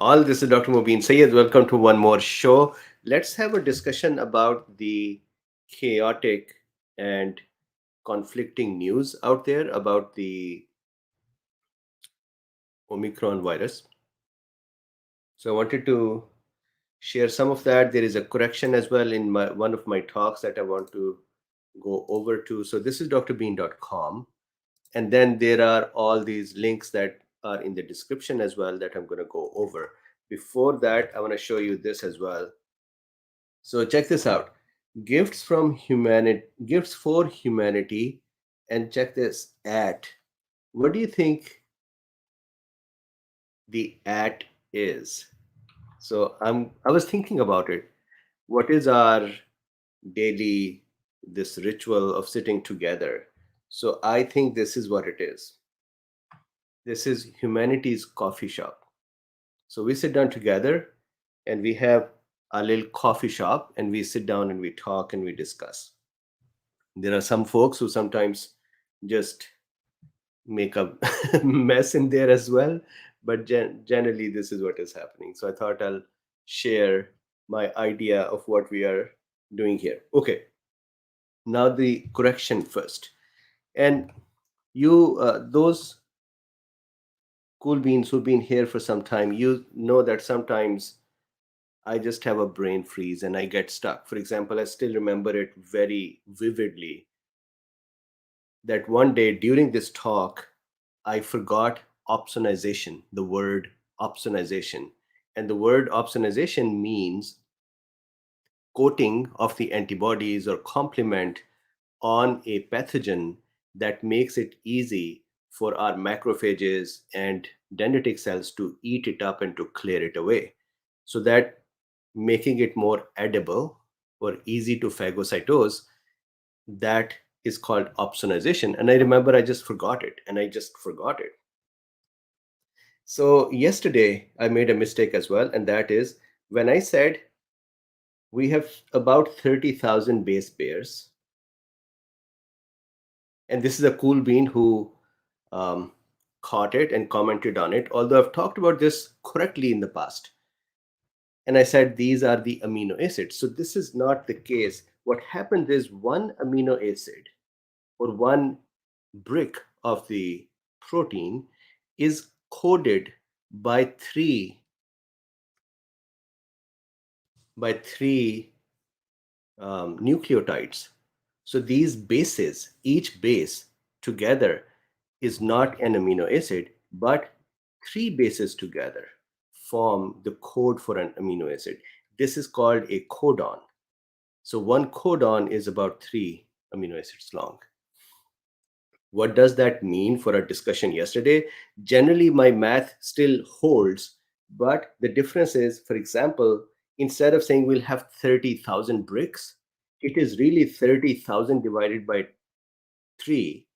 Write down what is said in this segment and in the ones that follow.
All this is Dr. Mubin Sayed. Welcome to one more show. Let's have a discussion about the chaotic and conflicting news out there about the Omicron virus. So I wanted to share some of that. There is a correction as well in one of my talks that I want to go over to. So this is drbeen.com. And then there are all these links that are in the description as well that I'm going to go over. Before that, I want to show you this as well. So check this out. Gifts for humanity, and check this at. What do you think the at is? So I was thinking about it. What is our daily this ritual of sitting together? So I think this is what it is. This is humanity's coffee shop. So we sit down together and we have a little coffee shop and we sit down and we talk and we discuss. There are some folks who sometimes just make a mess in there as well, but generally this is what is happening. So I thought I'll share my idea of what we are doing here. Okay, now the correction first. And you, those cool beans who've been here for some time, you know that sometimes I just have a brain freeze and I get stuck. For example, I still remember it very vividly that one day during this talk, I forgot opsonization, the word opsonization. And the word opsonization means coating of the antibodies or complement on a pathogen that makes it easy for our macrophages and dendritic cells to eat it up and to clear it away. So that making it more edible or easy to phagocytose, that is called opsonization. And I remember I just forgot it and I just forgot it. So yesterday I made a mistake as well, and that is when I said we have about 30,000 base pairs, and this is a cool bean who um, caught it and commented on it, although I've talked about this correctly in the past. And I said these are the amino acids. So this is not the case. What happens is one amino acid or one brick of the protein is coded by three nucleotides. So these bases, each base together is not an amino acid, but three bases together form the code for an amino acid. This is called a codon. So one codon is about three amino acids long. What does that mean for our discussion yesterday? Generally, my math still holds, but the difference is, for example, instead of saying we'll have 30,000 bricks, it is really 30,000 divided by 3,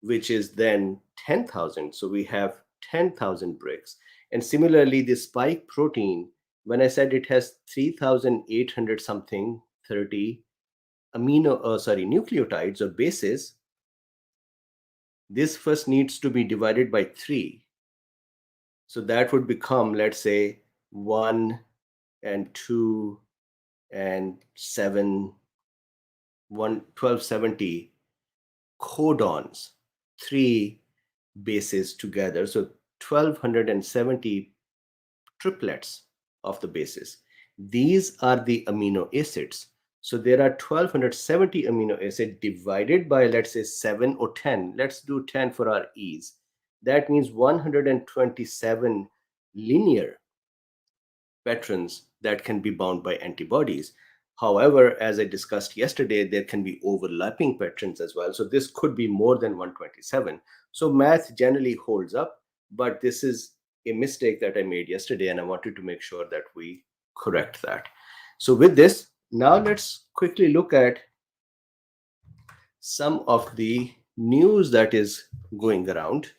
which is then 10,000. So we have 10,000 bricks. And similarly, the spike protein, when I said it has 3,800 something, 30 nucleotides or bases, this first needs to be divided by 3. So that would become, let's say, 1 and 2 and 7, 1270 codons, 3 bases together. So 1270 triplets of the bases. These are the amino acids. So there are 1270 amino acids divided by, let's say, 7 or 10. Let's do 10 for our ease. That means 127 linear patterns that can be bound by antibodies. However, as I discussed yesterday, there can be overlapping patterns as well. So this could be more than 127. So math generally holds up, but this is a mistake that I made yesterday, and I wanted to make sure that we correct that. So with this, now let's quickly look at some of the news that is going around.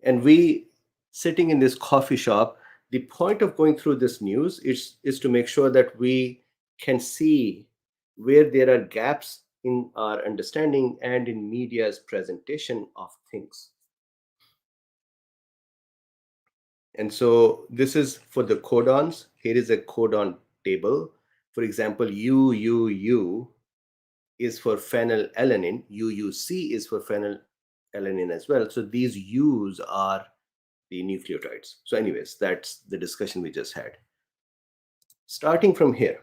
And we sitting in this coffee shop, the point of going through this news is to make sure that we can see where there are gaps in our understanding and in media's presentation of things. And so this is for the codons. Here is a codon table. For example, UUU is for phenylalanine, UUC is for phenylalanine as well. So these U's are the nucleotides. So, anyways, that's the discussion we just had. Starting from here,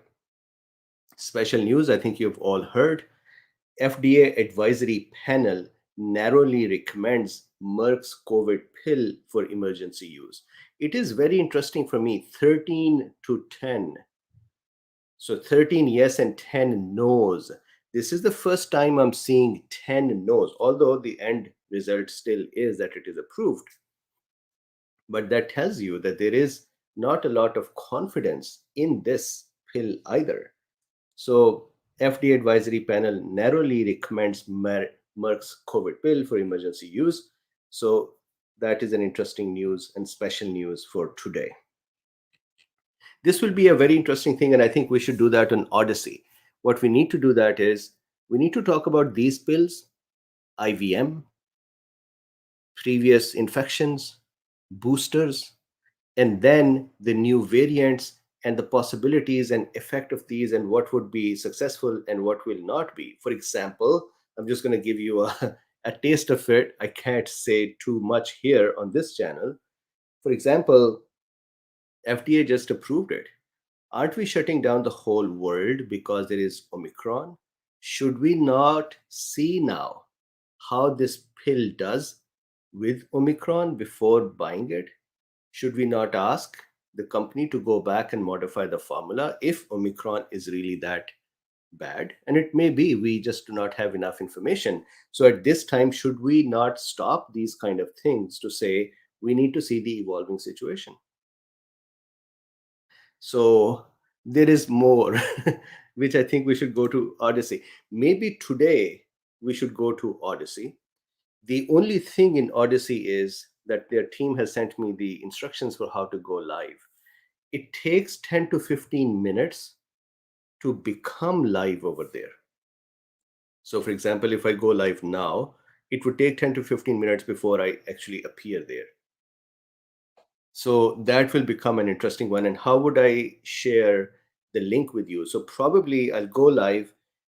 special news, I think you've all heard. FDA advisory panel narrowly recommends Merck's COVID pill for emergency use. It is very interesting for me, 13 to 10. So 13 yes and 10 no's. This is the first time I'm seeing 10 no's, although the end result still is that it is approved. But that tells you that there is not a lot of confidence in this pill either. So, FDA advisory panel narrowly recommends Merck's COVID pill for emergency use. So, that is an interesting news and special news for today. This will be a very interesting thing, and I think we should do that on Odyssey. What we need to do that is we need to talk about these pills, IVM, previous infections, boosters, and then the new variants and the possibilities and effect of these and what would be successful and what will not be. For example, I'm just going to give you a taste of it. I can't say too much here on this channel. For example, FDA just approved it. Aren't we shutting down the whole world because there is Omicron? Should we not see now how this pill does with Omicron before buying it? Should we not ask the company to go back and modify the formula if Omicron is really that bad? And it may be, we just do not have enough information. So at this time, should we not stop these kind of things to say we need to see the evolving situation? So there is more, which I think we should go to Odyssey. Maybe today we should go to Odyssey. The only thing in Odyssey is that their team has sent me the instructions for how to go live. It takes 10 to 15 minutes to become live over there. So, for example, if I go live now, it would take 10 to 15 minutes before I actually appear there. So that will become an interesting one. And how would I share the link with you? So probably I'll go live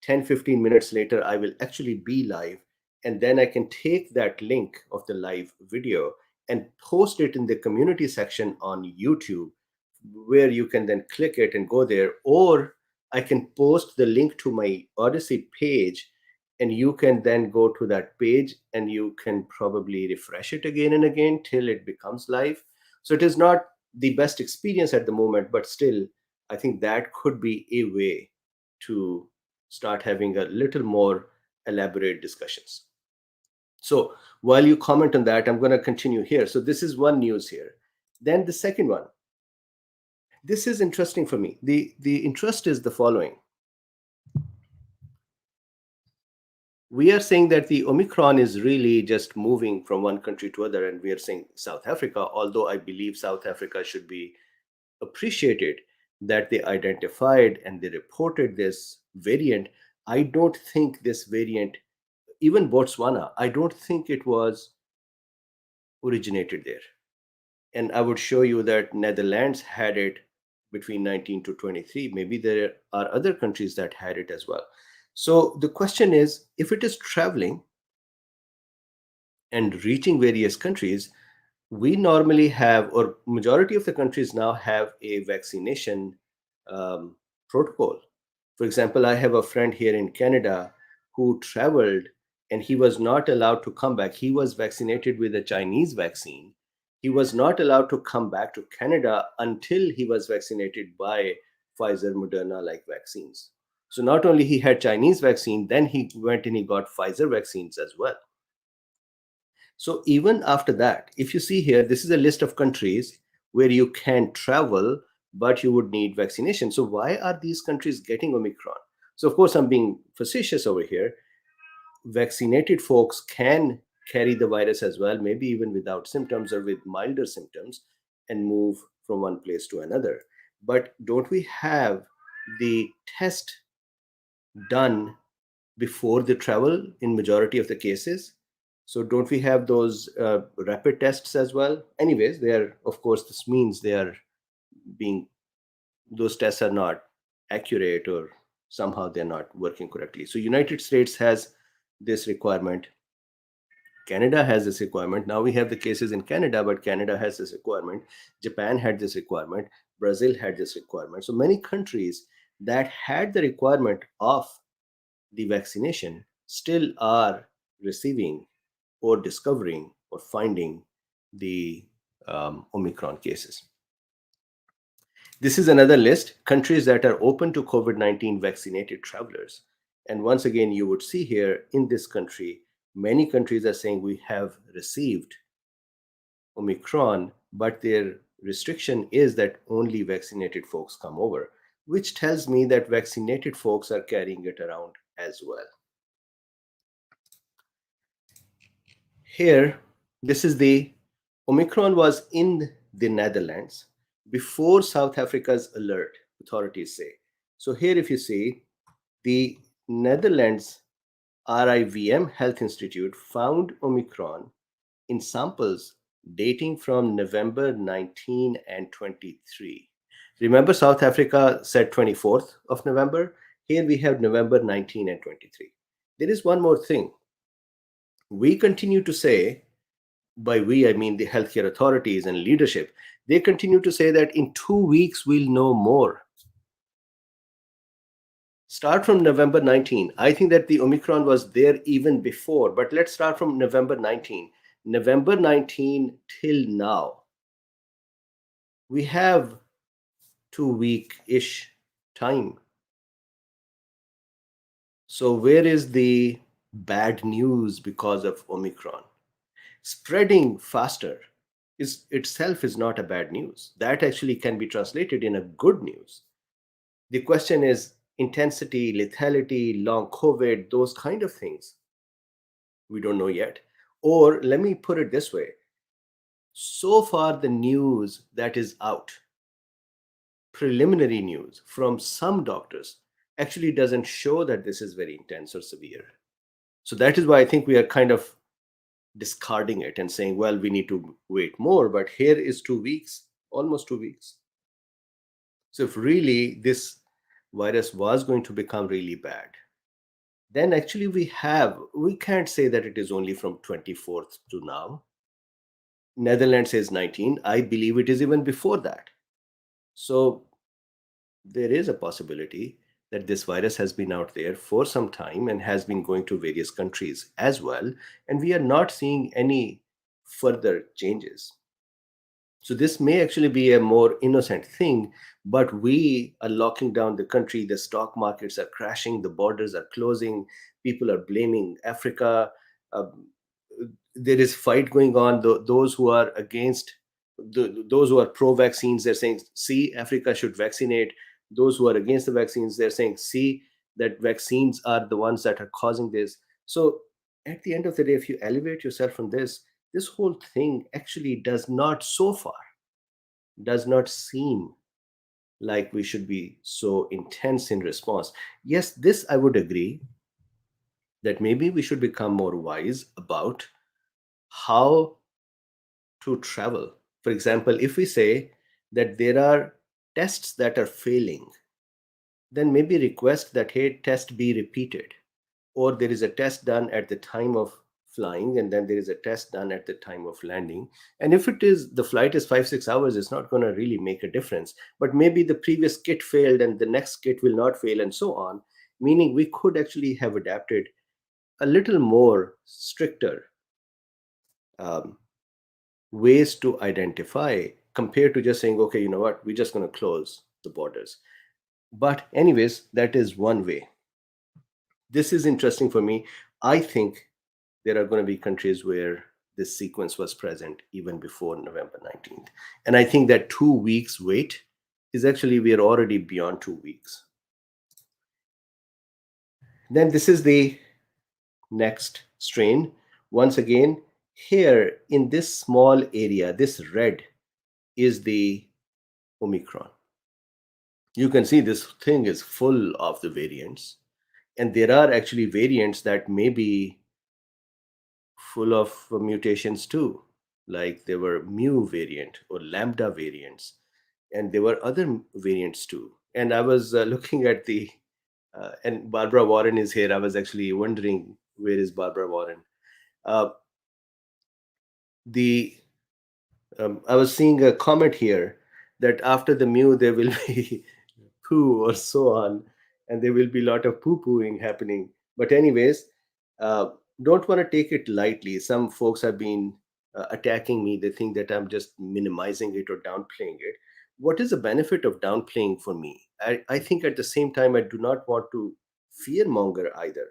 10, 15 minutes later, I will actually be live. And then I can take that link of the live video and post it in the community section on YouTube, where you can then click it and go there. Or I can post the link to my Odyssey page, and you can then go to that page and you can probably refresh it again and again till it becomes live. So it is not the best experience at the moment, but still, I think that could be a way to start having a little more elaborate discussions. So while you comment on that, I'm going to continue here. So this is one news here. Then the second one. This is interesting for me. The interest is the following. We are saying that the Omicron is really just moving from one country to other, and we are saying South Africa, although I believe South Africa should be appreciated that they identified and they reported this variant. I don't think this variant, even Botswana, I don't think it was originated there. And I would show you that Netherlands had it between 19 to 23. Maybe there are other countries that had it as well. So the question is, if it is traveling and reaching various countries, we normally have, or majority of the countries now have a vaccination um, protocol. For example, I have a friend here in Canada who traveled and he was not allowed to come back. He was vaccinated with a Chinese vaccine. He was not allowed to come back to Canada until he was vaccinated by Pfizer, Moderna like vaccines. So not only he had Chinese vaccine, then he went and he got Pfizer vaccines as well. So even after that, if you see here, this is a list of countries where you can travel, but you would need vaccination. So why are these countries getting Omicron? So of course, I'm being facetious over here. Vaccinated folks can carry the virus as well, maybe even without symptoms or with milder symptoms, and move from one place to another. But don't we have the test done before the travel in majority of the cases? So don't we have those rapid tests as well? Anyways, they are, of course, this means they are being, those tests are not accurate, or somehow they're not working correctly. So United States has this requirement. Canada has this requirement. Now we have the cases in Canada, but Canada has this requirement. Japan had this requirement. Brazil had this requirement. So many countries that had the requirement of the vaccination still are receiving or discovering or finding the Omicron cases. This is another list, countries that are open to COVID-19 vaccinated travelers. And once again, you would see here in this country, many countries are saying we have received Omicron, but their restriction is that only vaccinated folks come over, which tells me that vaccinated folks are carrying it around as well. Here, this is the Omicron was in the Netherlands before South Africa's alert, authorities say. So here, if you see, the Netherlands RIVM Health Institute found Omicron in samples dating from November 19 and 23. Remember, South Africa said 24th of November. Here we have November 19 and 23. There is one more thing. We continue to say, by we, I mean the healthcare authorities and leadership, they continue to say that in 2 weeks we'll know more. Start from November 19. I think that the Omicron was there even before, but let's start from November 19. November 19 till now, we have 2 week-ish time. So where is the bad news because of Omicron? Spreading faster is itself is not a bad news. That actually can be translated in a good news. The question is intensity, lethality, long COVID, those kind of things. We don't know yet. Or let me put it this way. So far, the news that is out, preliminary news from some doctors, actually doesn't show that this is very intense or severe. So that is why I think we are kind of discarding it and saying, well, we need to wait more. But here is 2 weeks, almost 2 weeks. So if really this virus was going to become really bad, then actually we can't say that it is only from 24th to now. Netherlands says 19. I believe it is even before that. So there is a possibility that this virus has been out there for some time and has been going to various countries as well, and we are not seeing any further changes. So this may actually be a more innocent thing, but we are locking down the country. The stock markets are crashing, the borders are closing, people are blaming Africa. Um, there is fight going on. Those who are against, those who are pro-vaccines, they're saying, see, Africa should vaccinate. Those who are against the vaccines, they're saying, see, that vaccines are the ones that are causing this. So at the end of the day, if you elevate yourself from this whole thing actually does not, so far, does not seem like we should be so intense in response. Yes, this I would agree that maybe we should become more wise about how to travel. For example, if we say that there are tests that are failing, then maybe request that, hey, test be repeated. Or there is a test done at the time of flying, and then there is a test done at the time of landing. And if it is, the flight is 5-6 hours, it's not going to really make a difference. But maybe the previous kit failed and the next kit will not fail, and so on. Meaning we could actually have adapted a little more stricter um, ways to identify, compared to just saying, okay, you know what, we're just going to close the borders. But anyways, that is one way. This is interesting for me. I think there are going to be countries where this sequence was present even before November 19th. And I think that 2 weeks wait is actually, we are already beyond 2 weeks. Then this is the next strain. Once again, here in this small area, this red is the Omicron. You can see this thing is full of the variants. And there are actually variants that may be full of mutations too. Like there were mu variant or lambda variants, and there were other variants too. And I was looking at the and Barbara Warren is here. I was actually wondering, where is Barbara Warren? Uh, the I was seeing a comment here that after the mu there will be poo or so on, and there will be a lot of poo pooing happening. But anyways, uh, don't want to take it lightly. Some folks have been attacking me. They think that I'm just minimizing it or downplaying it. What is the benefit of downplaying for me? I think at the same time I do not want to fearmonger either.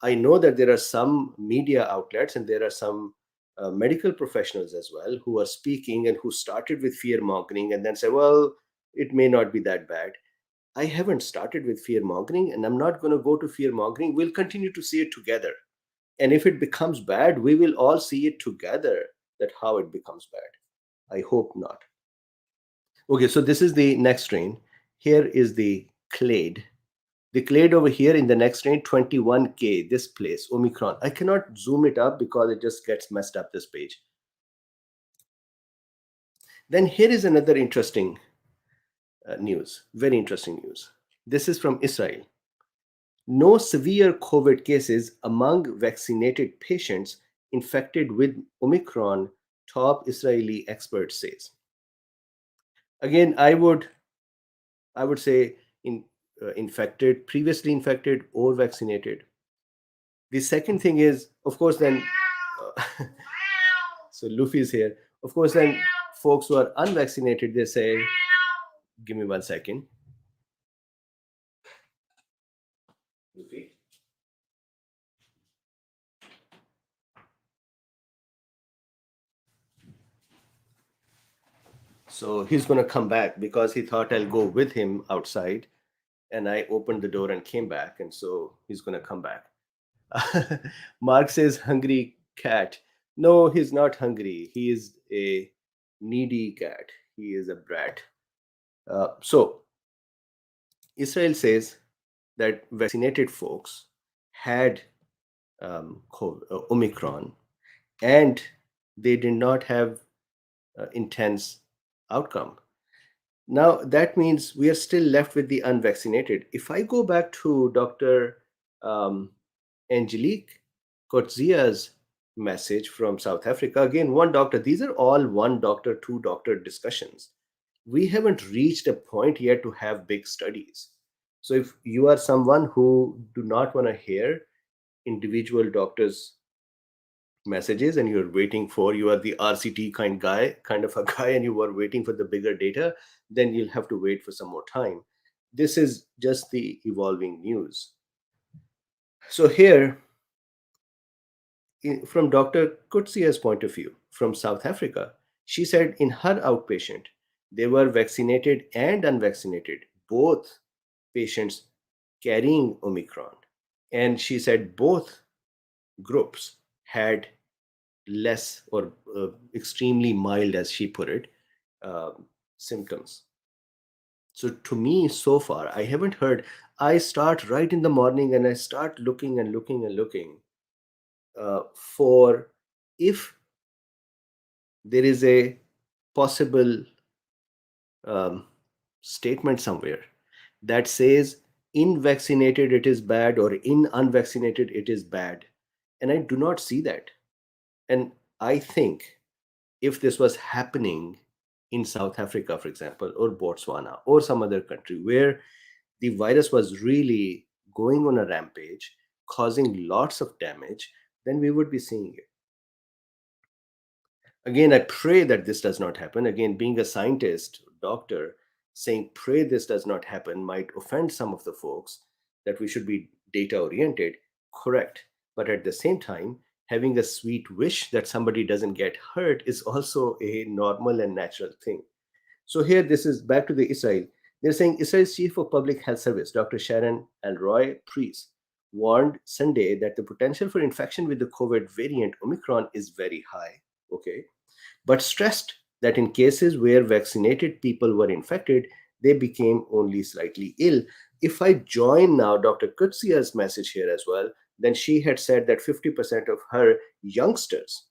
I know that there are some media outlets and there are some medical professionals as well who are speaking and who started with fear mongering and then say, well, it may not be that bad. I haven't started with fear mongering and I'm not going to go to fear mongering. We'll continue to see it together. And if it becomes bad, we will all see it together that how it becomes bad. I hope not. Okay, so this is the next strain. Here is the clade. The clade over here in the next strain, 21K, this place, Omicron. I cannot zoom it up because it just gets messed up this page. Then here is another interesting news, very interesting news. This is from Israel. No severe COVID cases among vaccinated patients infected with Omicron, top Israeli expert says. Again, I would say infected, previously infected or vaccinated. The second thing is, of course, then so Luffy is here. Of course, then folks who are unvaccinated, they say, give me 1 second. Luffy. So he's going to come back because he thought I'll go with him outside. And I opened the door and came back. And so he's going to come back. Mark says, hungry cat. No, he's not hungry. He is a needy cat. He is a brat. So Israel says that vaccinated folks had Omicron and they did not have intense outcome. Now, that means we are still left with the unvaccinated. If I go back to Dr. Angelique Coetzee's message from South Africa, again, one doctor, these are all one doctor, two doctor discussions. We haven't reached a point yet to have big studies. So if you are someone who do not want to hear individual doctors messages and you are the RCT kind of a guy, and you are waiting for the bigger data, then you'll have to wait for some more time. This is just the evolving news. So here, from Dr. Coetzee's point of view from South Africa, she said in her outpatient they were vaccinated and unvaccinated, both patients carrying Omicron, and she said both groups had less or extremely mild, as she put it, uh, symptoms. So to me, so far, I haven't heard. I start right in the morning and I start looking and looking and looking for if there is a possible um, statement somewhere that says in vaccinated it is bad or in unvaccinated it is bad. And I do not see that. And I think if this was happening in South Africa, for example, or Botswana, or some other country where the virus was really going on a rampage, causing lots of damage, then we would be seeing it. Again, I pray that this does not happen. Again, being a scientist, doctor, saying pray this does not happen might offend some of the folks that we should be data oriented, correct. But at the same time, having a sweet wish that somebody doesn't get hurt is also a normal and natural thing. So here, this is back to the Israel. They're saying Israel's chief of public health service, Dr. Sharon Alroy Priest, warned Sunday that the potential for infection with the COVID variant Omicron is very high. Okay, but stressed that in cases where vaccinated people were infected, they became only slightly ill. If I join now Dr. Coetzee's message here as well, then she had said that 50% of her youngsters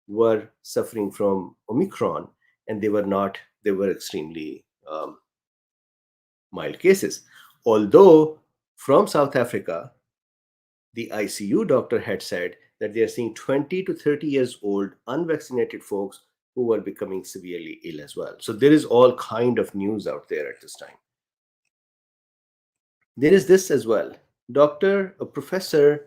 were suffering from Omicron, and they were not, they were extremely mild cases. Although from South Africa, the ICU doctor had said that they are seeing 20 to 30 years old unvaccinated folks who were becoming severely ill as well. So there is all kind of news out there at this time. There is this as well. Professor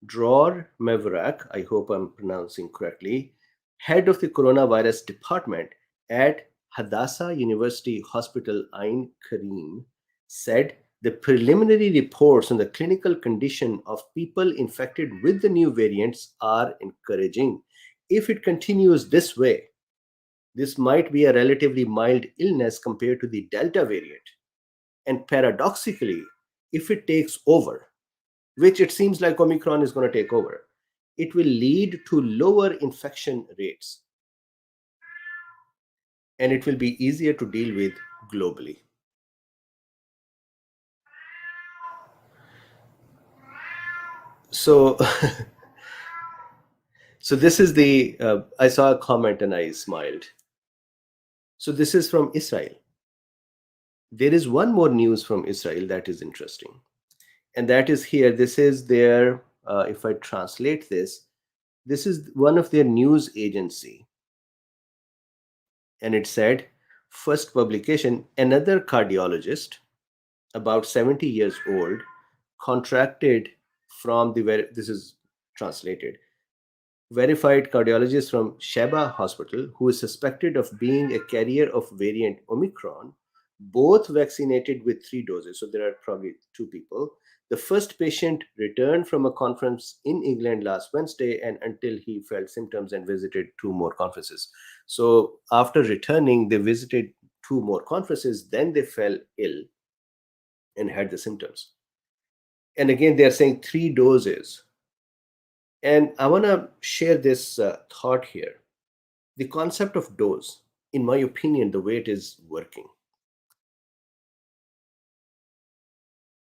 Dror Meverak, I hope I'm pronouncing correctly, head of the coronavirus department at Hadassah University Hospital Ain Karim, said the preliminary reports on the clinical condition of people infected with the new variants are encouraging. If it continues this way, this might be a relatively mild illness compared to the Delta variant. And paradoxically, if it takes over, which it seems like Omicron is going to take over, it will lead to lower infection rates and it will be easier to deal with globally. So, so this is the, I saw a comment and I smiled. So this is from Israel. There is one more news from Israel that is interesting. And that is here. This is their, if I translate this is one of their news agency. And it said, first publication, another cardiologist, about 70 years old, contracted from this is translated, verified cardiologist from Sheba Hospital, who is suspected of being a carrier of variant Omicron, both vaccinated with 3 doses. So there are probably 2 people. The first patient returned from a conference in England last Wednesday and until he felt symptoms and visited 2 more conferences. So after returning, they visited 2 more conferences, then they fell ill and had the symptoms. And again, they are saying 3 doses. And I want to share this thought here. The concept of dose, in my opinion, the way it is working,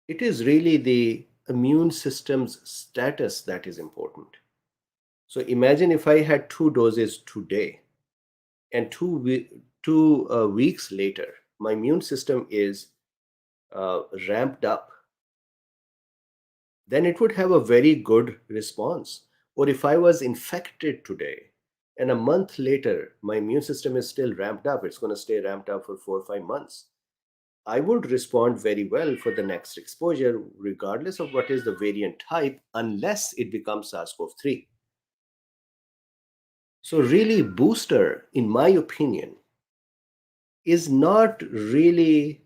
it is really the immune system's status that is important. So imagine if I had 2 doses today and 2 weeks later, my immune system is ramped up, then it would have a very good response. Or if I was infected today and a month later, my immune system is still ramped up, it's going to stay ramped up for 4 or 5 months, I would respond very well for the next exposure, regardless of what is the variant type, unless it becomes SARS-CoV-2. So, really, booster, in my opinion, is not really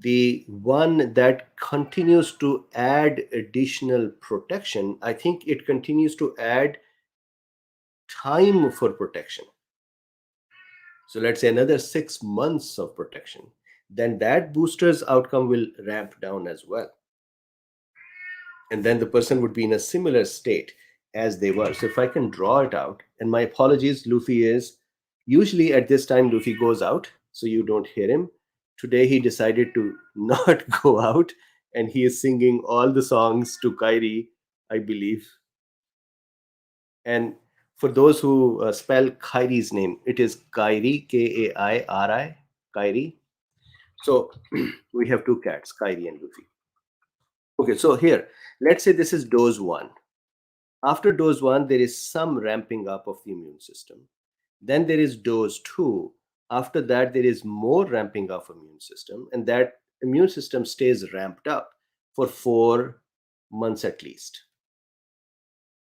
the one that continues to add additional protection. I think it continues to add time for protection. So let's say another 6 months of protection, then that booster's outcome will ramp down as well. And then the person would be in a similar state as they were. So if I can draw it out, and my apologies, Luffy is usually at this time, Luffy goes out, so you don't hear him. Today he decided to not go out, and he is singing all the songs to Kairi, I believe. And for those who spell Kairi's name, it is Kairi, Kairi, Kairi. So we have 2 cats, Kairi and Luffy. Okay, so here, let's say this is dose 1. After dose 1, there is some ramping up of the immune system. Then there is dose 2. After that, there is more ramping up of immune system, and that immune system stays ramped up for 4 months at least.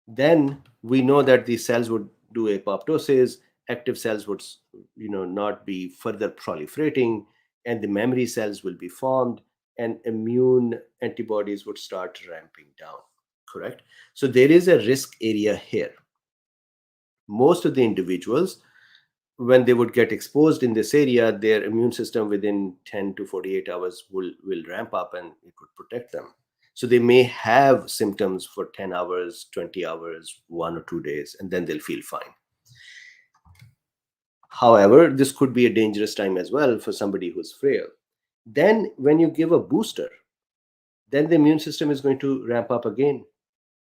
Then we know that the cells would do apoptosis, active cells would not be further proliferating, and the memory cells will be formed, and immune antibodies would start ramping down. Correct? So there is a risk area here. Most of the individuals, when they would get exposed in this area, their immune system within 10 to 48 hours will ramp up and it would protect them. So they may have symptoms for 10 hours, 20 hours, 1 or 2 days, and then they'll feel fine. However, this could be a dangerous time as well for somebody who's frail. Then when you give a booster, then the immune system is going to ramp up again.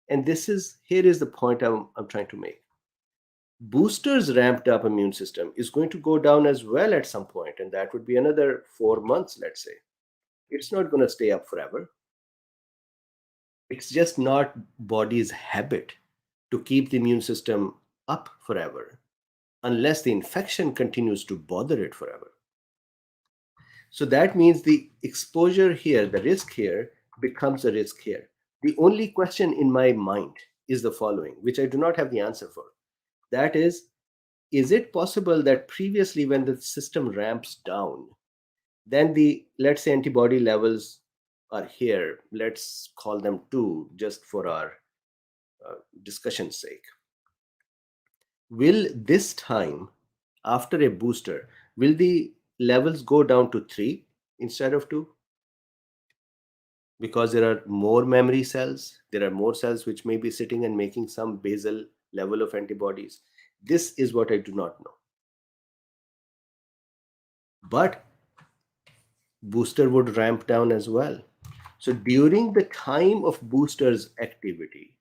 And here is the point I'm trying to make. Boosters ramped up immune system is going to go down as well at some point, and that would be another 4 months, let's say. It's not going to stay up forever. It's just not body's habit to keep the immune system up forever unless the infection continues to bother it forever. So that means the exposure here, the risk here, becomes a risk here. The only question in my mind is the following, which I do not have the answer for. That is it possible that previously when the system ramps down, then let's say, antibody levels are here, let's call them 2 just for our discussion's sake. Will this time, after a booster, will the levels go down to 3 instead of 2? Because there are more memory cells, there are more cells which may be sitting and making some basal level of antibodies. This is what I do not know. But booster would ramp down as well. So during the time of booster's activity,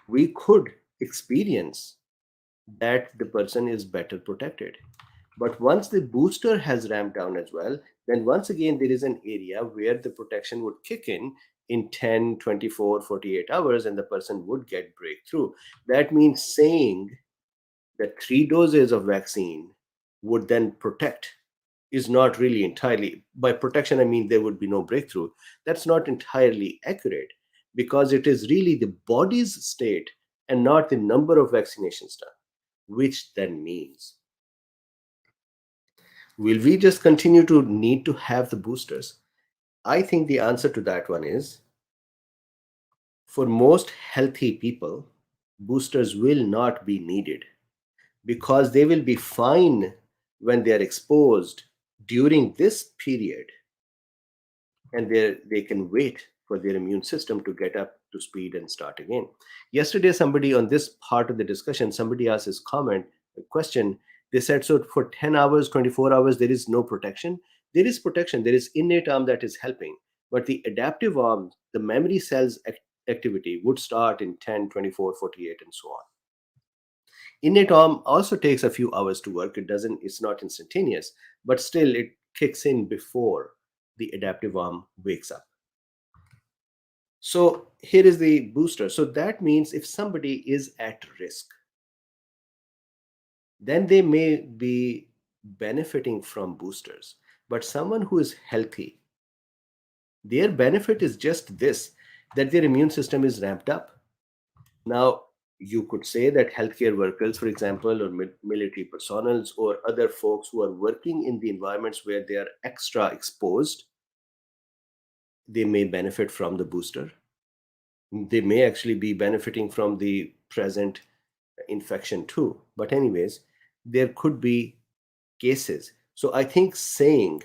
we could experience that the person is better protected. But once the booster has ramped down as well, then once again there is an area where the protection would kick in 10, 24, 48 hours, and the person would get breakthrough. That means saying that 3 doses of vaccine would then protect is not really entirely. By protection, I mean there would be no breakthrough. That's not entirely accurate, because it is really the body's state and not the number of vaccinations done, which then means, will we just continue to need to have the boosters? I think the answer to that one is, for most healthy people, boosters will not be needed, because they will be fine when they are exposed during this period, and they can wait for their immune system to get up to speed and start again. Yesterday, somebody on this part of the discussion, somebody asked his a question. They said, so for 10 hours, 24 hours, there is no protection. There is protection. There is innate arm that is helping. But the adaptive arm, the memory cells activity would start in 10, 24, 48, and so on. Innate arm also takes a few hours to work. It's not instantaneous, but still it kicks in before the adaptive arm wakes up. So here is the booster. So that means if somebody is at risk, then they may be benefiting from boosters. But someone who is healthy, their benefit is just this, that their immune system is ramped up. Now, you could say that healthcare workers, for example, or military personals, or other folks who are working in the environments where they are extra exposed, they may benefit from the booster. They may actually be benefiting from the present infection too. But anyways, there could be cases. So I think saying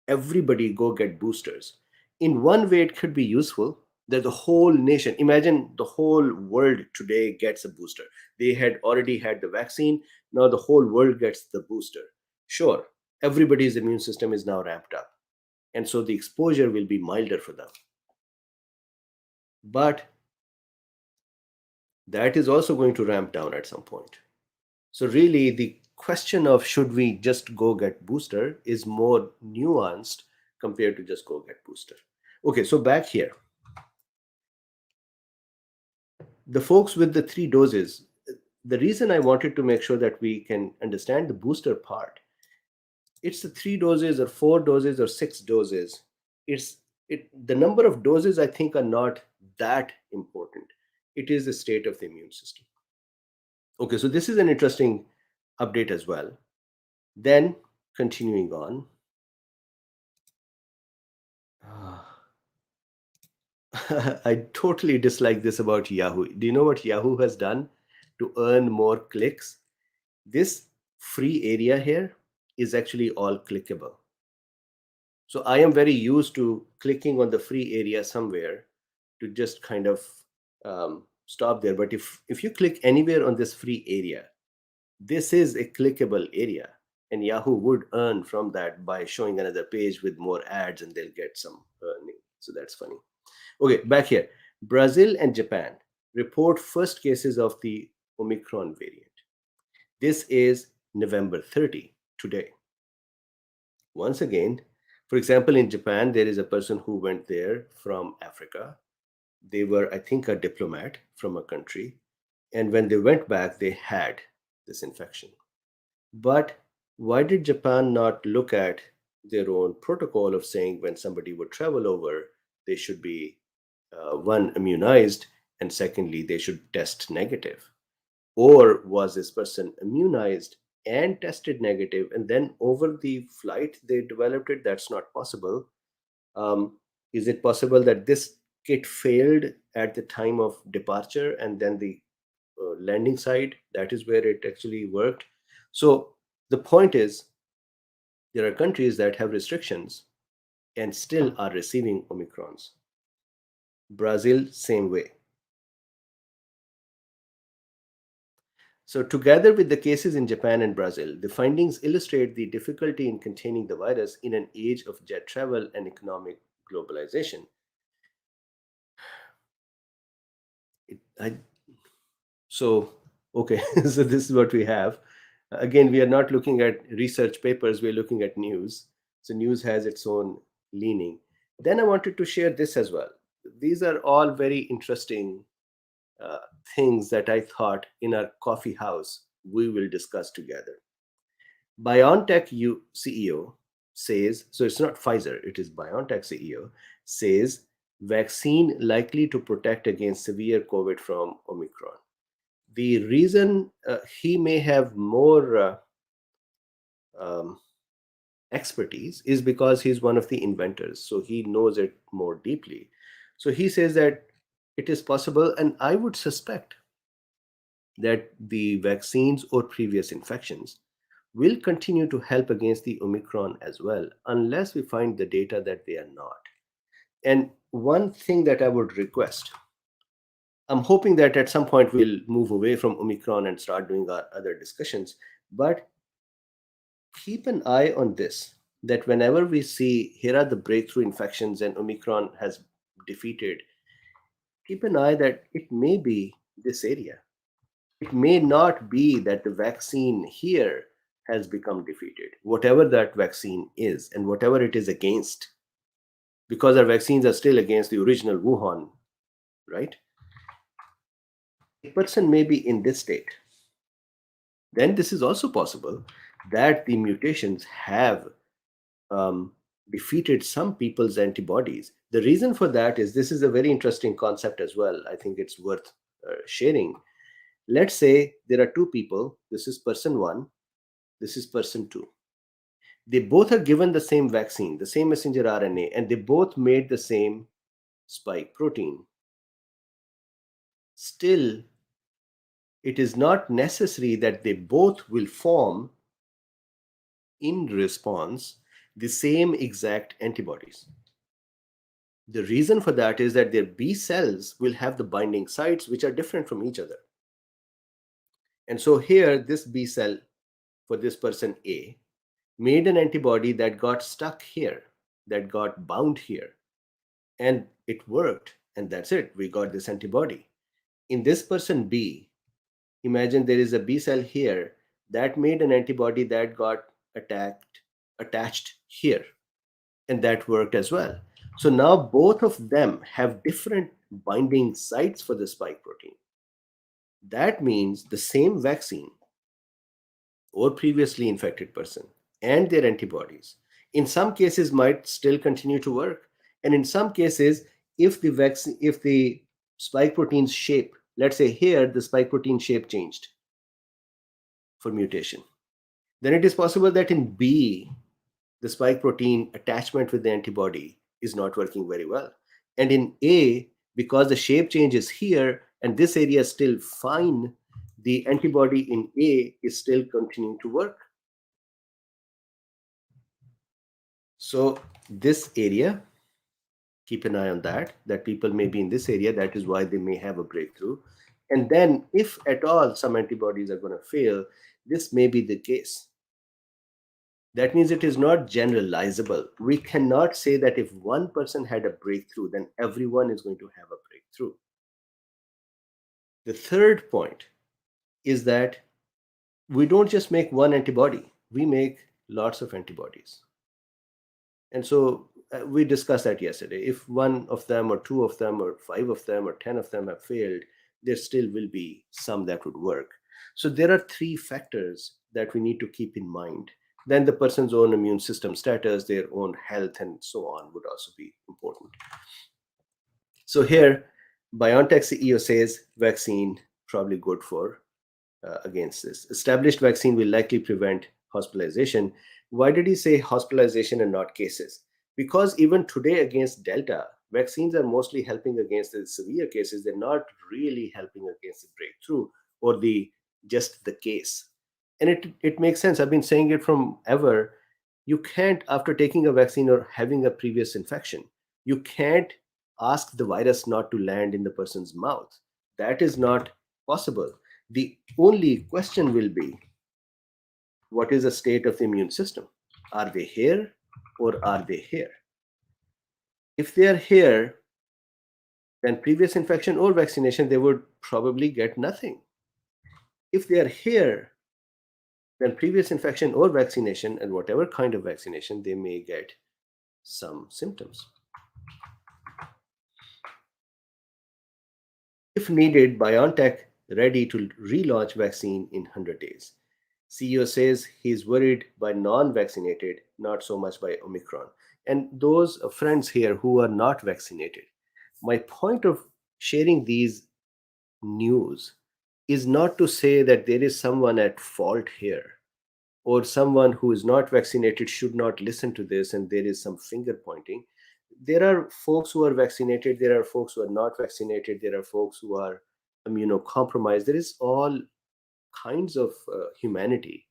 everybody go get boosters, in one way it could be useful, that the whole nation, imagine the whole world today gets a booster. They had already had the vaccine, now the whole world gets the booster. Sure, everybody's immune system is now ramped up, and so the exposure will be milder for them. But that is also going to ramp down at some point. So really, the question of should we just go get booster is more nuanced compared to just go get booster. Okay, so back here, the folks with the 3 doses, the reason I wanted to make sure that we can understand the booster part, it's the 3 doses or 4 doses or 6 doses. The number of doses, I think, are not that important. It is the state of the immune system. Okay, so this is an interesting update as well. Then continuing on. I totally dislike this about Yahoo. Do you know what Yahoo has done to earn more clicks? This free area here is actually all clickable. So I am very used to clicking on the free area somewhere to just kind of stop there. But if you click anywhere on this free area, this is a clickable area, and Yahoo would earn from that by showing another page with more ads, and they'll get some earning. So that's funny. Okay, back here. Brazil and Japan report first cases of the Omicron variant. This is November 30, today. Once again, for example, in Japan, there is a person who went there from Africa. They were, I think, a diplomat from a country. And when they went back, they had this infection. But why did Japan not look at their own protocol of saying when somebody would travel over, they should be one, immunized, and secondly, they should test negative? Or was this person immunized and tested negative, and then over the flight they developed it? That's not possible. Um, is it possible that this kit failed at the time of departure and then the landing side, that is where it actually worked? So the point is, there are countries that have restrictions and still are receiving Omicrons. Brazil, same way. So, together with the cases in Japan and Brazil, the findings illustrate the difficulty in containing the virus in an age of jet travel and economic globalization. I, so, okay, so this is what we have. Again, we are not looking at research papers, we're looking at news. So, news has its own leaning. Then I wanted to share this as well. These are all very interesting uh, things that I thought in our coffee house we will discuss together. BioNTech CEO says, so it's not Pfizer, it is BioNTech CEO, says vaccine likely to protect against severe COVID from Omicron. The reason he may have more um, expertise is because he's one of the inventors, so he knows it more deeply. So he says that it is possible, and I would suspect that the vaccines or previous infections will continue to help against the Omicron as well, unless we find the data that they are not. And one thing that I would request, I'm hoping that at some point we'll move away from Omicron and start doing our other discussions, but keep an eye on this, that whenever we see here are the breakthrough infections and Omicron has defeated, keep an eye that it may be this area. It may not be that the vaccine here has become defeated, whatever that vaccine is and whatever it is against, because our vaccines are still against the original Wuhan, right? A person may be in this state. Then this is also possible that the mutations have um, defeated some people's antibodies. The reason for that is, this is a very interesting concept as well. I think it's worth sharing. Let's say there are two people. This is person one, this is person two. They both are given the same vaccine, the same messenger RNA, and they both made the same spike protein. Still, it is not necessary that they both will form, in response, the same exact antibodies. The reason for that is that their B cells will have the binding sites which are different from each other. And so here, this B cell for this person A made an antibody that got stuck here, that got bound here, and it worked. And that's it. We got this antibody. In this person B, imagine there is a B cell here that made an antibody that got attached here, and that worked as well. So now both of them have different binding sites for the spike protein. That means the same vaccine or previously infected person and their antibodies in some cases might still continue to work, and in some cases, if the spike protein's shape, let's say here the spike protein shape changed for mutation, then it is possible that in B the spike protein attachment with the antibody is not working very well, and in A, because the shape change is here and this area is still fine, the antibody in A is still continuing to work. So this area, keep an eye on that people may be in this area, that is why they may have a breakthrough. And then if at all some antibodies are going to fail, this may be the case. That means it is not generalizable. We cannot say that if one person had a breakthrough, then everyone is going to have a breakthrough. The third point is that we don't just make one antibody, we make lots of antibodies. And so we discussed that yesterday. If one of them, or two of them, or five of them, or 10 of them have failed, there still will be some that would work. So there are three factors that we need to keep in mind. Then the person's own immune system status, their own health, and so on would also be important. So here, BioNTech CEO says vaccine probably good for against this. Established vaccine will likely prevent hospitalization. Why did he say hospitalization and not cases? Because even today against Delta, vaccines are mostly helping against the severe cases. They're not really helping against the breakthrough or the just the case. And it makes sense. I've been saying it from ever. You can't, after taking a vaccine or having a previous infection, you can't ask the virus not to land in the person's mouth. That is not possible. The only question will be, what is the state of the immune system? Are they here or are they here? If they are here, then previous infection or vaccination, they would probably get nothing. If they are here, then previous infection or vaccination, and whatever kind of vaccination, they may get some symptoms. If needed, BioNTech ready to relaunch vaccine in 100 days. CEO says he's worried by non-vaccinated, not so much by Omicron. And those friends here who are not vaccinated, my point of sharing these news is not to say that there is someone at fault here, or someone who is not vaccinated should not listen to this and there is some finger pointing. There are folks who are vaccinated, there are folks who are not vaccinated, there are folks who are immunocompromised. There is all kinds of humanity,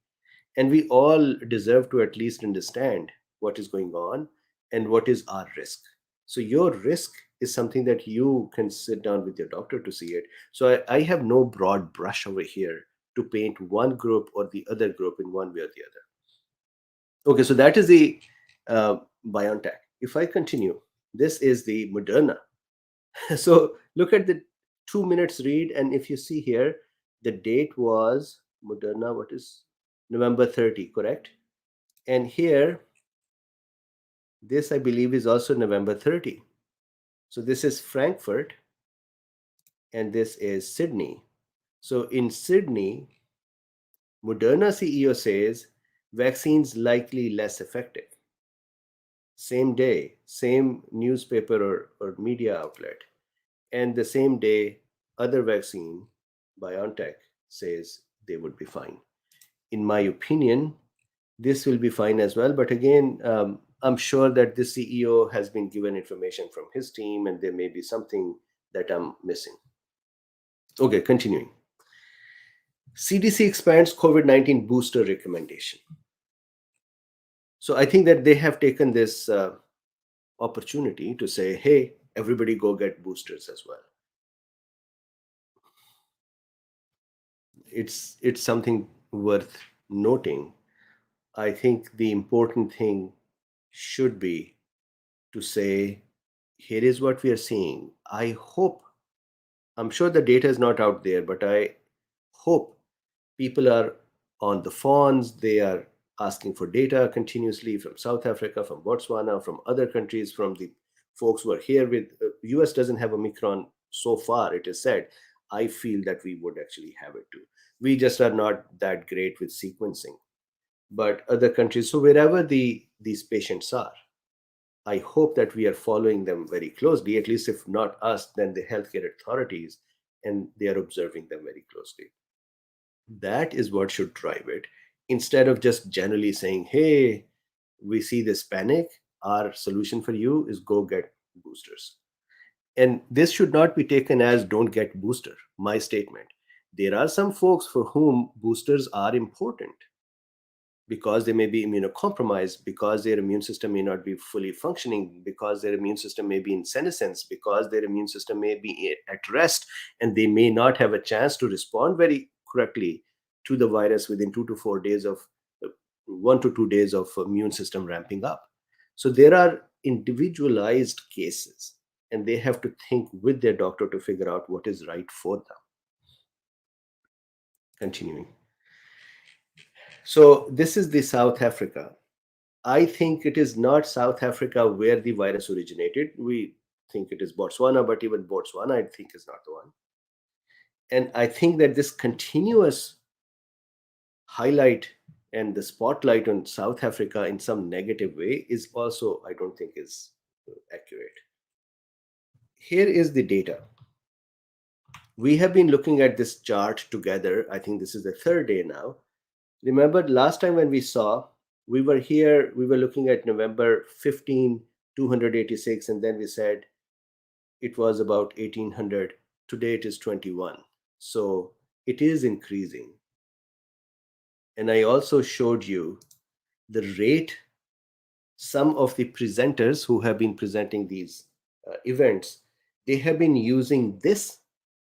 and we all deserve to at least understand what is going on and what is our risk. So your risk is something that you can sit down with your doctor to see it. So I have no broad brush over here to paint one group or the other group in one way or the other. Okay, so that is the uh, BioNTech. If I continue, this is the Moderna. So look at the 2 minutes read, and if you see here, the date was Moderna. What is November 30? Correct. And here, this I believe is also November 30. So this is Frankfurt, and this is Sydney. So in Sydney, Moderna CEO says vaccines likely less effective. Same day, same newspaper or media outlet, and the same day, other vaccine, BioNTech, says they would be fine. In my opinion, this will be fine as well. But again, I'm sure that the CEO has been given information from his team, and there may be something that I'm missing. Okay, continuing. CDC expands COVID-19 booster recommendation. So I think that they have taken this opportunity to say, hey, everybody go get boosters as well. It's something worth noting. I think the important thing should be to say, here is what we are seeing. I hope, I'm sure the data is not out there, but I hope people are on the phones, they are asking for data continuously from South Africa, from Botswana, from other countries, from the folks who are here with US doesn't have Omicron so far, it is said. I feel that we would actually have it too. We just are not that great with sequencing. But other countries, so wherever these patients are, I hope that we are following them very closely, at least if not us, then the healthcare authorities, and they are observing them very closely. That is what should drive it, instead of just generally saying, hey, we see this panic, our solution for you is go get boosters. And this should not be taken as don't get booster, my statement. There are some folks for whom boosters are important because they may be immunocompromised, because their immune system may not be fully functioning, because their immune system may be in senescence, because their immune system may be at rest, and they may not have a chance to respond very correctly to the virus within 2 to 4 days of 1 to 2 days of immune system ramping up. So there are individualized cases, and they have to think with their doctor to figure out what is right for them. Continuing. So this is the South Africa. I think it is not South Africa where the virus originated. We think it is Botswana, but even Botswana, I think, is not the one. And I think that this continuous highlight and the spotlight on South Africa in some negative way is also, I don't think, is accurate. Here is the data. We have been looking at this chart together. I think this is the third day now. Remember last time when we saw, we were here, we were looking at November 15, 286, and then we said it was about 1800. Today it is 21. So it is increasing. And I also showed you the rate. Some of the presenters who have been presenting these events, they have been using this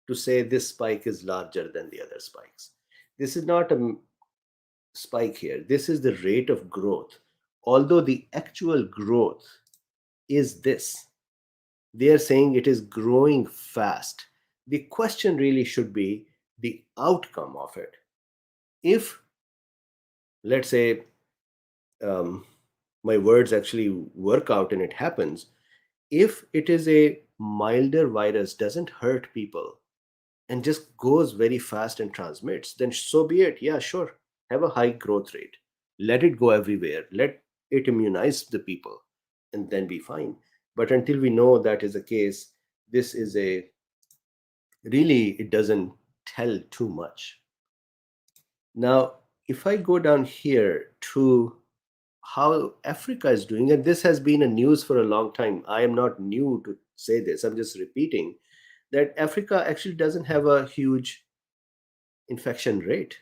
to say this spike is larger than the other spikes. This is not a spike here. This is the rate of growth. Although the actual growth is this, they are saying it is growing fast. The question really should be the outcome of it. If, let's say, my words actually work out and it happens, if it is a milder virus, doesn't hurt people, and just goes very fast and transmits, then so be it. Yeah, sure. Have a high growth rate. Let it go everywhere. Let it immunize the people and then be fine. But until we know that is the case, this is a really, it doesn't tell too much. Now, if I go down here to how Africa is doing, and this has been a news for a long time. I am not new to say this. I'm just repeating that Africa actually doesn't have a huge infection rate,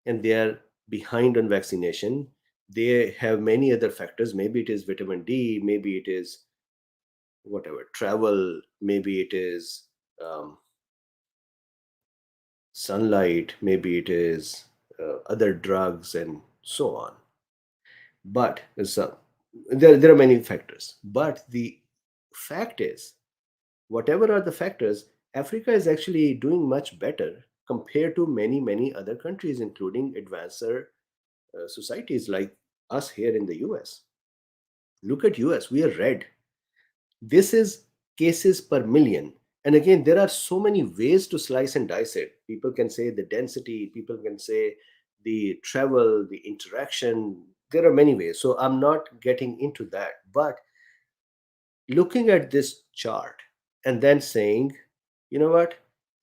and they are behind on vaccination. They have many other factors. Maybe it is vitamin D, maybe it is whatever, travel, maybe it is sunlight, maybe it is other drugs, and so on. But there are many factors. But the fact is, whatever are the factors, Africa is actually doing much better compared to many other countries, including advanced societies like us here in the US. Look at US, we are red. This is cases per million. And again, there are so many ways to slice and dice it. People can say the density, people can say the travel, the interaction. There are many ways. So I'm not getting into that. But looking at this chart and then saying, you know what,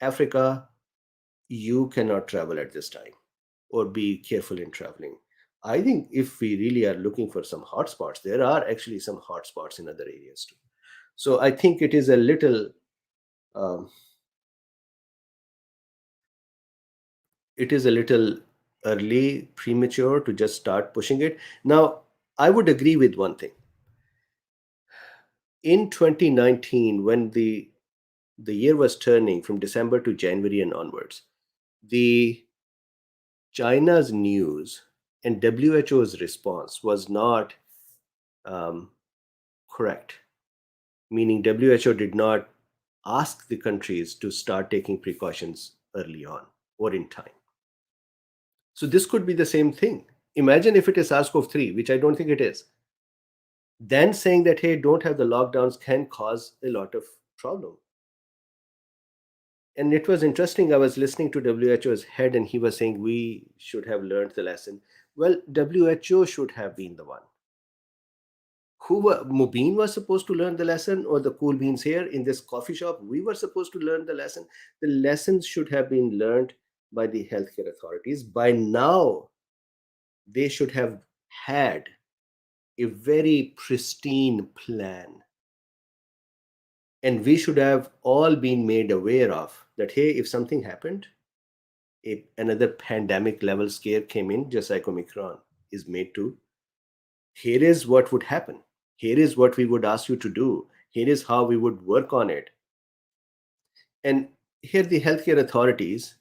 Africa, you cannot travel at this time, or be careful in traveling. I think if we really are looking for some hotspots, there are actually some hotspots in other areas too. So I think it is a little, um, it is a little early, premature to just start pushing it. Now, I would agree with one thing. In 2019, when the year was turning from December to January and onwards, the China's news and WHO's response was not um, correct. Meaning, WHO did not ask the countries to start taking precautions early on or in time. So this could be the same thing. Imagine if it is SARS-CoV-3, which I don't think it is. Then saying that, hey, don't have the lockdowns can cause a lot of problem. And it was interesting. I was listening to WHO's head, and he was saying we should have learned the lesson. Well, WHO should have been the one. Mubin was supposed to learn the lesson, or the cool beans here in this coffee shop, we were supposed to learn the lesson. The lessons should have been learned by the healthcare authorities. By now, they should have had a very pristine plan. And we should have all been made aware of that, hey, if something happened, if another pandemic level scare came in, just like Omicron is made to, here is what would happen. Here is what we would ask you to do. Here is how we would work on it. And here the healthcare authorities,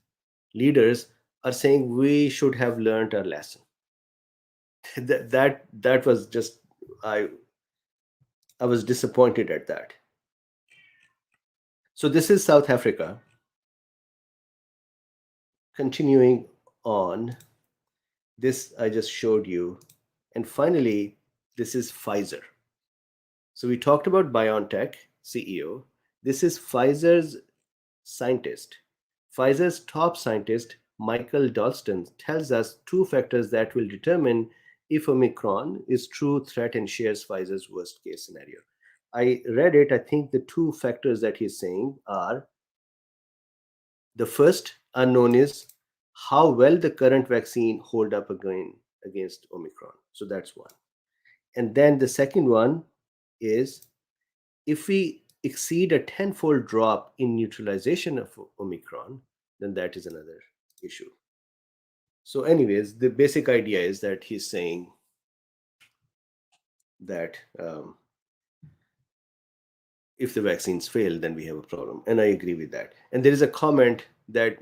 leaders, are saying we should have learned our lesson. That was just, I I was disappointed at that. So this is South Africa. Continuing on, this I just showed you. And finally, this is Pfizer. So we talked about BioNTech CEO. This is Pfizer's scientist. Pfizer's top scientist, Michael Dalston, tells us two factors that will determine if Omicron is true threat and shares Pfizer's worst case scenario. I read it. I think the two factors that he's saying are: the first unknown is how well the current vaccine hold up against Omicron. So that's one. And then the second one is, if we exceed a tenfold drop in neutralization of Omicron, then that is another issue. So, anyways, the basic idea is that he's saying that if the vaccines fail, then we have a problem. And I agree with that. And there is a comment that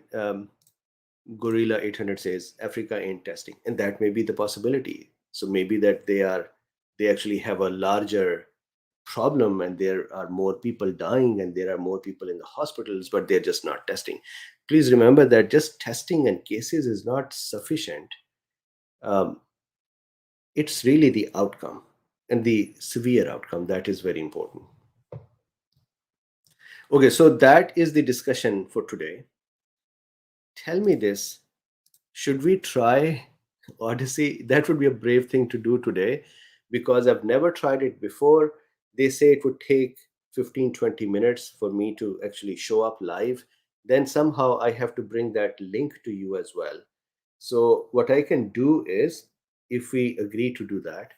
Gorilla 800 says Africa ain't testing, and that may be the possibility. So maybe that they actually have a larger problem, and there are more people dying and there are more people in the hospitals, but they're just not testing. Please remember that just testing and cases is not sufficient. um, it's really the outcome, and the severe outcome, that is very important. Okay, so that is the discussion for today. Tell me this: should we try Odyssey? That would be a brave thing to do today, because I've never tried it before. They say it would take 15-20 minutes for me to actually show up live. Then somehow I have to bring that link to you as well. So, what I can do is, if we agree to do that,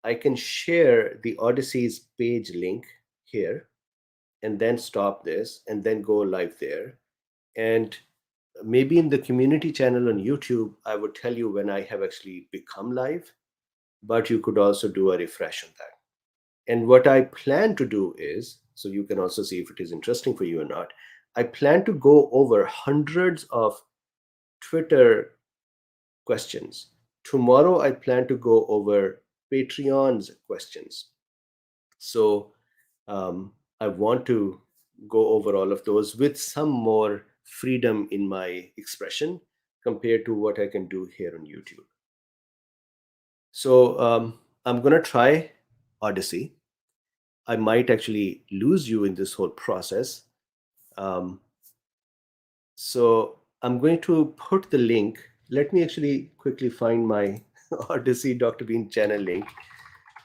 I can share the Odyssey's page link here, and then stop this and then go live there. And maybe in the community channel on YouTube, I would tell you when I have actually become live, but you could also do a refresh on that. And what I plan to do is, so you can also see if it is interesting for you or not, I plan to go over hundreds of Twitter questions. Tomorrow, I plan to go over Patreon's questions. So I want to go over all of those with some more freedom in my expression compared to what I can do here on YouTube. So I'm going to try Odyssey. I might actually lose you in this whole process. Um, so I'm going to put the link. Let me actually quickly find my Odyssey Dr. Bean channel link.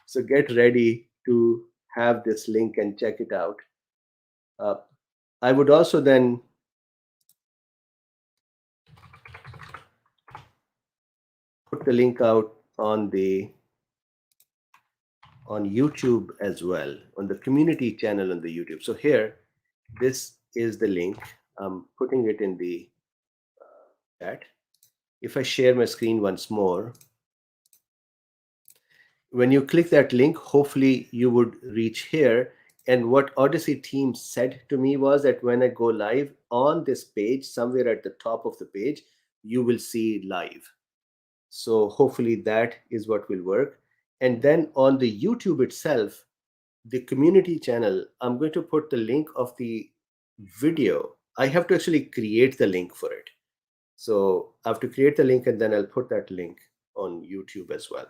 So get ready to have this link and check it out. I would also then put the link out on YouTube as well, on the community channel on the YouTube. So here, this is the link. I'm putting it in the chat. If I share my screen once more, when you click that link, hopefully you would reach here. And what Odyssey team said to me was that when I go live on this page, somewhere at the top of the page, you will see live. So hopefully that is what will work. And then on the YouTube itself, the community channel, I'm going to put the link of the video. I have to actually create the link for it. So I have to create the link, and then I'll put that link on YouTube as well.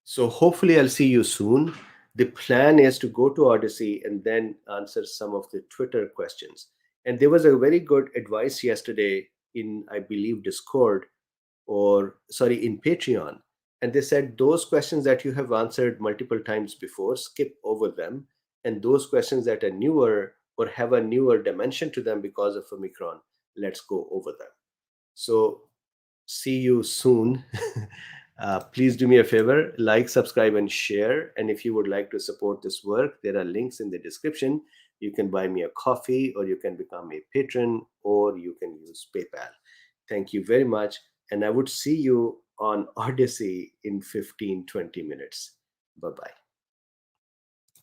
So hopefully I'll see you soon. The plan is to go to Odyssey and then answer some of the Twitter questions. And there was a very good advice yesterday in, I believe, Discord, or sorry, in Patreon. And they said those questions that you have answered multiple times before, skip over them. And those questions that are newer or have a newer dimension to them because of Omicron, let's go over them. So see you soon. Please do me a favor, like, subscribe, and share. And if you would like to support this work, there are links in the description. You can buy me a coffee, or you can become a patron, or you can use PayPal. Thank you very much. And I would see you on Odyssey in 15-20 minutes. Bye-bye.